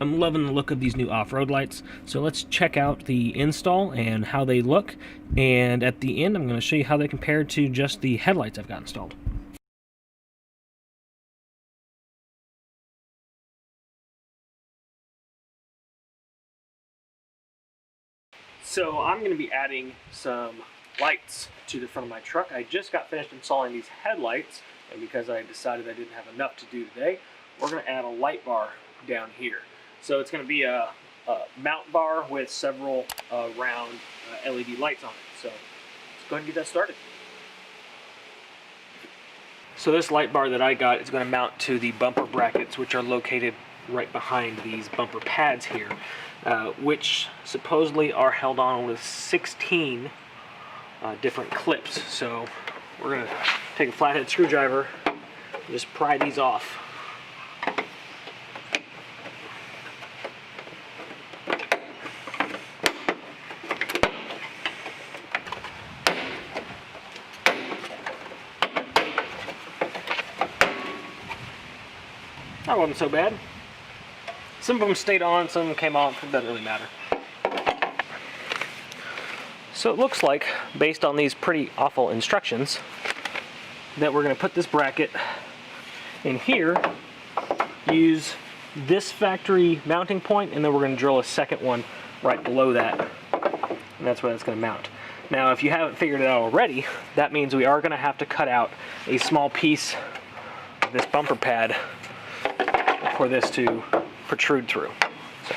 I'm loving the look of these new off-road lights, so let's check out the install and how they look, and at the end I'm going to show you how they compare to just the headlights I've got installed. So I'm going to be adding some lights to the front of my truck. I just got finished installing these headlights, and because I decided I didn't have enough to do today, we're going to add a light bar down here. So it's going to be a mount bar with several round LED lights on it. So let's go ahead and get that started. So this light bar that I got is going to mount to the bumper brackets, which are located right behind these bumper pads here, which supposedly are held on with 16 different clips. So we're going to take a flathead screwdriver and just pry these off. That wasn't so bad. Some of them stayed on, some of them came off. It doesn't really matter. So it looks like, based on these pretty awful instructions, that we're going to put this bracket in here, use this factory mounting point, and then we're going to drill a second one right below that, and that's where that's going to mount. Now, if you haven't figured it out already, that means we are going to have to cut out a small piece of this bumper pad for this to protrude through. So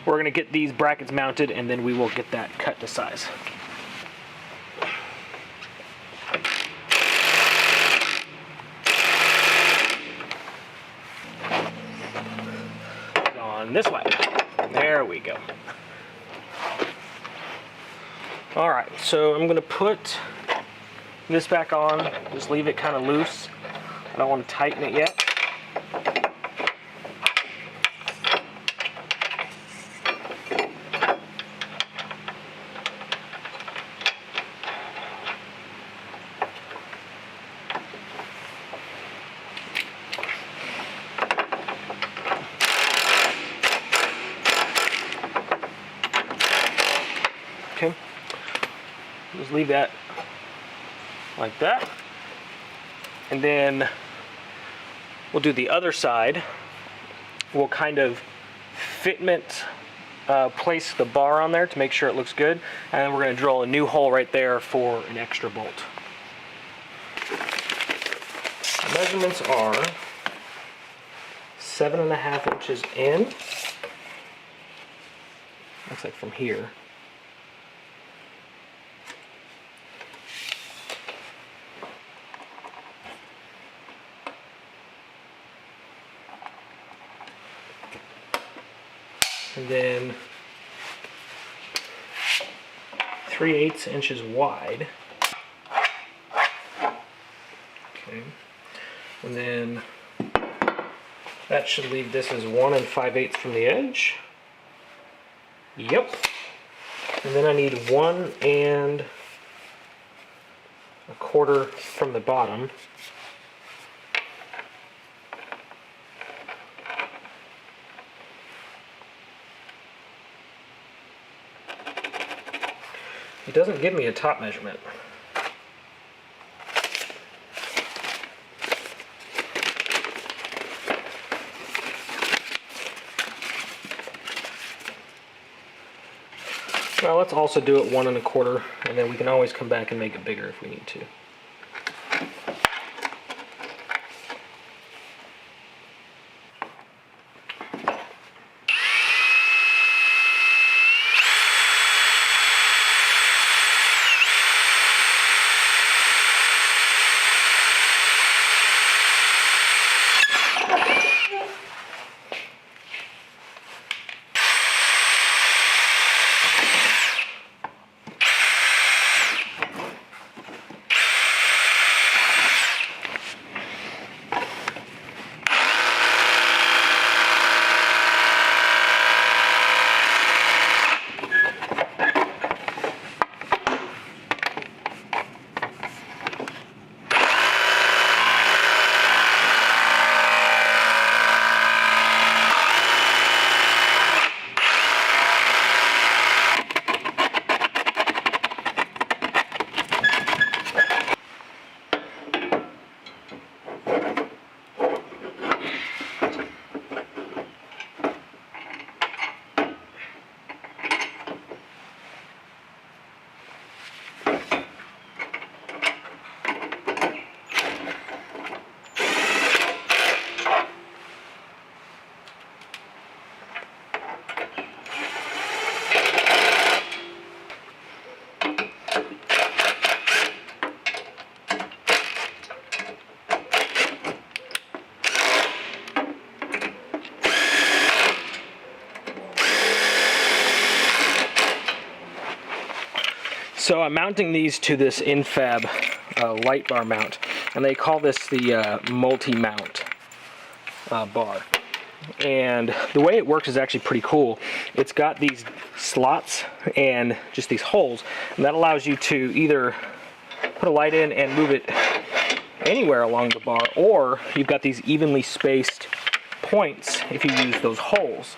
we're going to get these brackets mounted, and then we will get that cut to size. On this way. There we go. Alright, so I'm going to put this back on, just leave it kind of loose. I don't want to tighten it yet. Okay, just leave that like that, and then we'll do the other side. We'll kind of fitment place the bar on there to make sure it looks good, and then we're going to drill a new hole right there for an extra bolt. The measurements are 7.5 inches in. Looks like from here. And then 3/8 inches wide. Okay. And then that should leave this as 1 5/8 from the edge. Yep. And then I need 1 1/4 from the bottom. It doesn't give me a top measurement. Well, let's also do it 1 1/4, and then we can always come back and make it bigger if we need to. So I'm mounting these to this infab light bar mount, and they call this the multi-mount bar. And the way it works is actually pretty cool. It's got these slots and just these holes, and that allows you to either put a light in and move it anywhere along the bar, or you've got these evenly spaced points if you use those holes.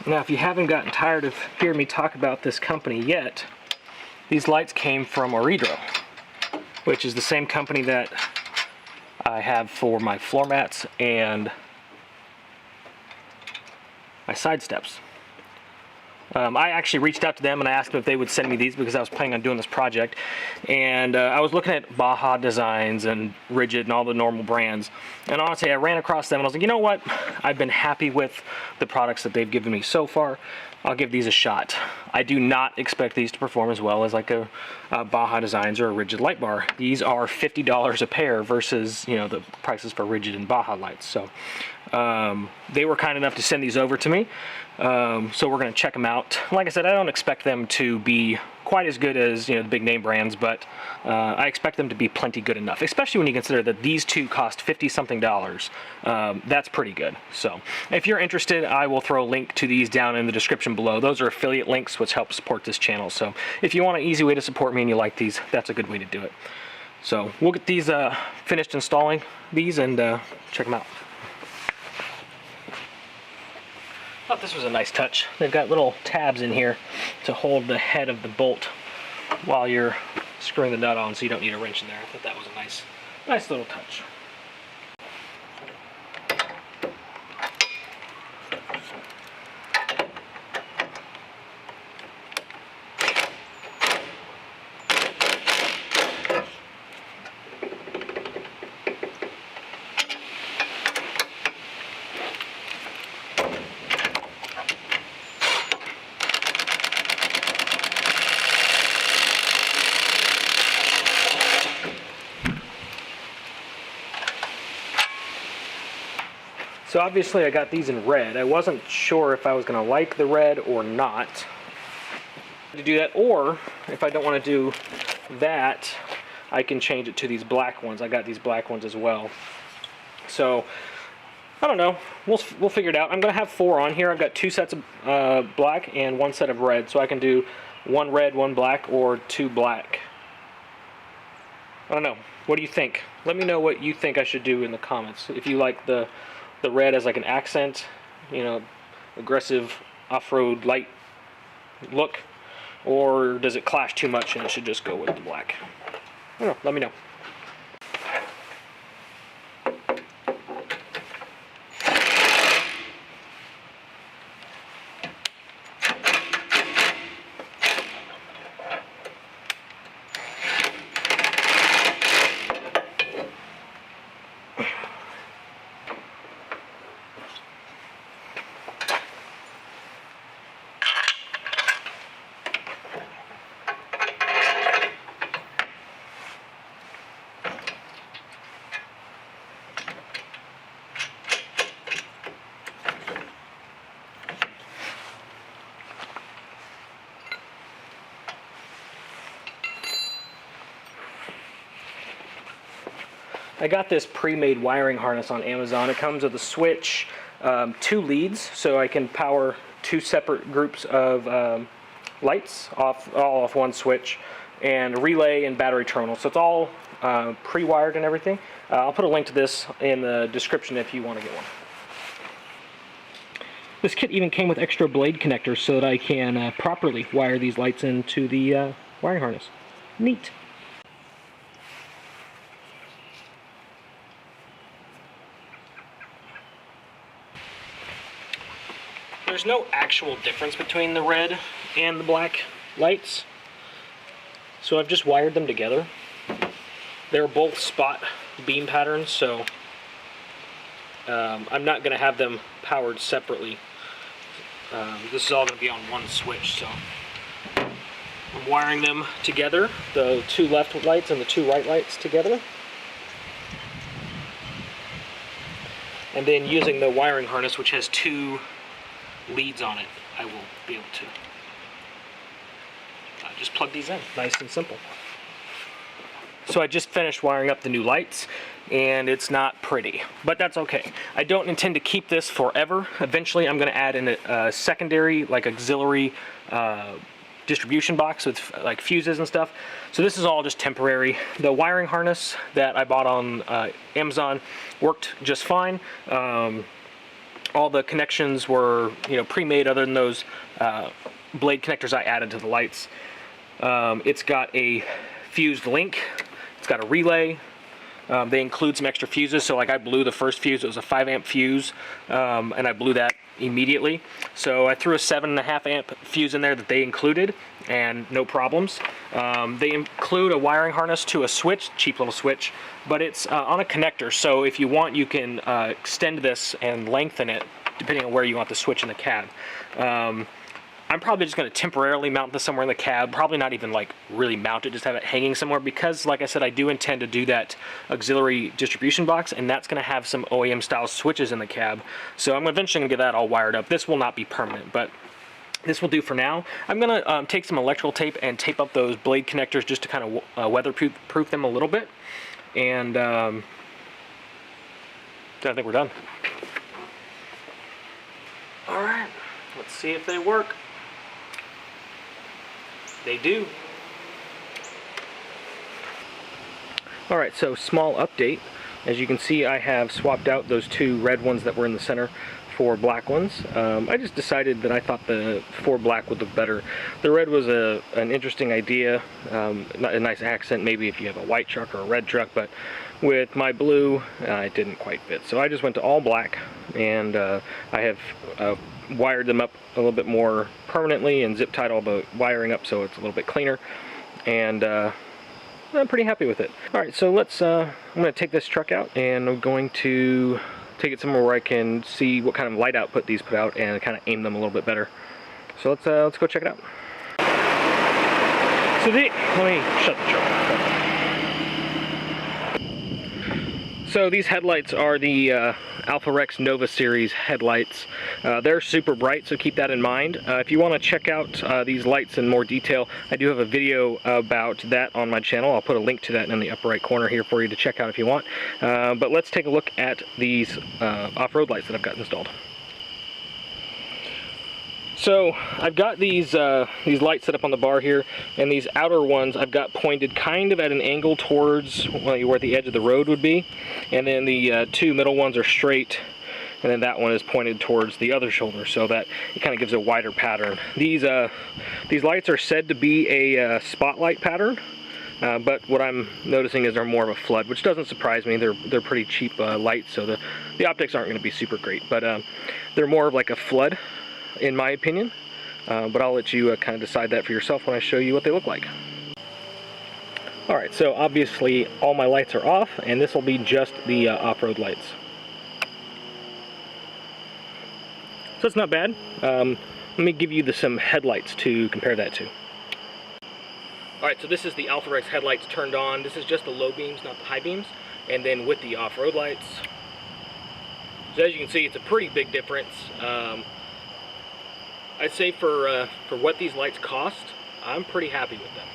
Now, if you haven't gotten tired of hearing me talk about this company yet, these lights came from OEDRO, which is the same company that I have for my floor mats and my side steps. I actually reached out to them and I asked them if they would send me these because I was planning on doing this project, and I was looking at Baja Designs and Rigid and all the normal brands, and honestly I ran across them and I was like, you know what, I've been happy with the products that they've given me so far. I'll give these a shot. I do not expect these to perform as well as like a Baja Designs or a Rigid light bar. These are $50 a pair versus, you know, the prices for Rigid and Baja lights. So they were kind enough to send these over to me. So we're going to check them out. Like I said, I don't expect them to be quite as good as, you know, the big name brands, but I expect them to be plenty good enough, especially when you consider that these two cost $50-something. That's pretty good. So if you're interested, I will throw a link to these down in the description below. Those are affiliate links which help support this channel. So if you want an easy way to support me and you like these, that's a good way to do it. So we'll get these finished installing these and check them out. Thought this was a nice touch. They've got little tabs in here to hold the head of the bolt while you're screwing the nut on, so you don't need a wrench in there. I thought that was a nice little touch. So obviously I got these in red. I wasn't sure if I was going to like the red or not to do that, or if I don't want to do that, I can change it to these black ones. I got these black ones as well. So I don't know. We'll figure it out. I'm going to have 4 on here. I've got 2 sets of black and 1 set of red, so I can do 1 red, 1 black, or 2 black. I don't know. What do you think? Let me know what you think I should do in the comments. If you like the red as like an accent, you know, aggressive off-road light look, or does it clash too much and it should just go with the black? I don't know, let me know. I got this pre-made wiring harness on Amazon. It comes with a switch, 2 leads, so I can power 2 separate groups of lights all off 1 switch, and a relay and battery terminal. So it's all pre-wired and everything. I'll put a link to this in the description if you want to get one. This kit even came with extra blade connectors so that I can properly wire these lights into the wiring harness. Neat. There's no actual difference between the red and the black lights, so I've just wired them together. They're both spot beam patterns, so I'm not going to have them powered separately. This is all going to be on 1 switch, so I'm wiring them together, the 2 left lights and the 2 right lights together. and then using the wiring harness, which has 2 leads on it, I will be able to just plug these in, nice and simple. So I just finished wiring up the new lights, and it's not pretty, but that's okay. I don't intend to keep this forever. Eventually I'm going to add in a secondary, like auxiliary distribution box with like fuses and stuff. So this is all just temporary. The wiring harness that I bought on Amazon worked just fine. All the connections were, you know, pre-made other than those blade connectors I added to the lights. It's got a fused link. It's got a relay. They include some extra fuses, so like I blew the first fuse. It was a 5 amp fuse, and I blew that immediately. So I threw a 7.5 amp fuse in there that they included, and no problems. They include a wiring harness to a switch, cheap little switch, but it's on a connector, so if you want you can extend this and lengthen it depending on where you want the switch in the cab. I'm probably just going to temporarily mount this somewhere in the cab, probably not even like really mount it, just have it hanging somewhere, because like I said, I do intend to do that auxiliary distribution box, and that's going to have some OEM style switches in the cab. So I'm eventually going to get that all wired up. This will not be permanent, but this will do for now. I'm going to take some electrical tape and tape up those blade connectors just to kind of weatherproof them a little bit. And I think we're done. All right, let's see if they work. They do. All right, so small update. As you can see, I have swapped out those 2 red ones that were in the center for black ones. I just decided that I thought the 4 black would look better. The red was an interesting idea, a nice accent maybe if you have a white truck or a red truck, but with my blue, it didn't quite fit. So I just went to all black, and I have wired them up a little bit more permanently and zip tied all the wiring up so it's a little bit cleaner, and I'm pretty happy with it. Alright, so let's I'm going to take this truck out, and I'm going to take it somewhere where I can see what kind of light output these put out and kind of aim them a little bit better. So let's go check it out. So let me shut the truck off. So these headlights are the Alpha Rex Nova Series headlights. They're super bright, so keep that in mind. If you want to check out these lights in more detail, I do have a video about that on my channel. I'll put a link to that in the upper right corner here for you to check out if you want. But let's take a look at these off-road lights that I've got installed. So I've got these lights set up on the bar here, and these outer ones I've got pointed kind of at an angle towards where the edge of the road would be, and then the 2 middle ones are straight, and then that one is pointed towards the other shoulder, so that it kind of gives a wider pattern. These lights are said to be a spotlight pattern, but what I'm noticing is they're more of a flood, which doesn't surprise me. They're pretty cheap lights, so the optics aren't going to be super great, but they're more of like a flood, in my opinion, but I'll let you kind of decide that for yourself when I show you what they look like. Alright, so obviously all my lights are off, and this will be just the off-road lights. So it's not bad. Let me give you some headlights to compare that to. Alright, so this is the Alpha Rex headlights turned on. This is just the low beams, not the high beams, and then with the off-road lights. So as you can see, it's a pretty big difference. I'd say for what these lights cost, I'm pretty happy with them.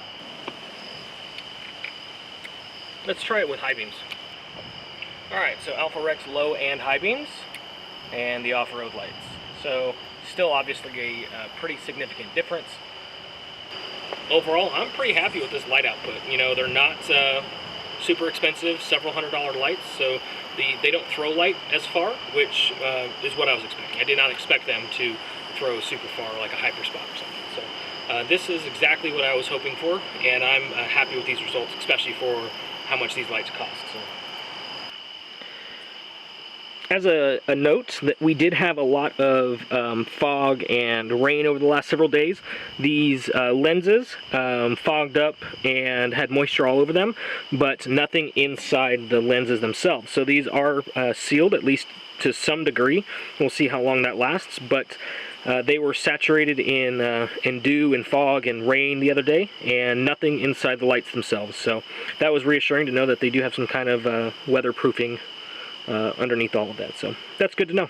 Let's try it with high beams. Alright, so Alpha Rex low and high beams, and the off-road lights. So still obviously a pretty significant difference. Overall, I'm pretty happy with this light output. You know, they're not super expensive, several $100 lights, so they don't throw light as far, which is what I was expecting. I did not expect them to throw super far like a hyperspot or something. So this is exactly what I was hoping for, and I'm happy with these results, especially for how much these lights cost. So. As a note, that we did have a lot of fog and rain over the last several days. These lenses fogged up and had moisture all over them, but nothing inside the lenses themselves. So these are sealed, at least to some degree. We'll see how long that lasts, but they were saturated in dew and fog and rain the other day, and nothing inside the lights themselves. So that was reassuring to know that they do have some kind of weatherproofing underneath all of that. So that's good to know.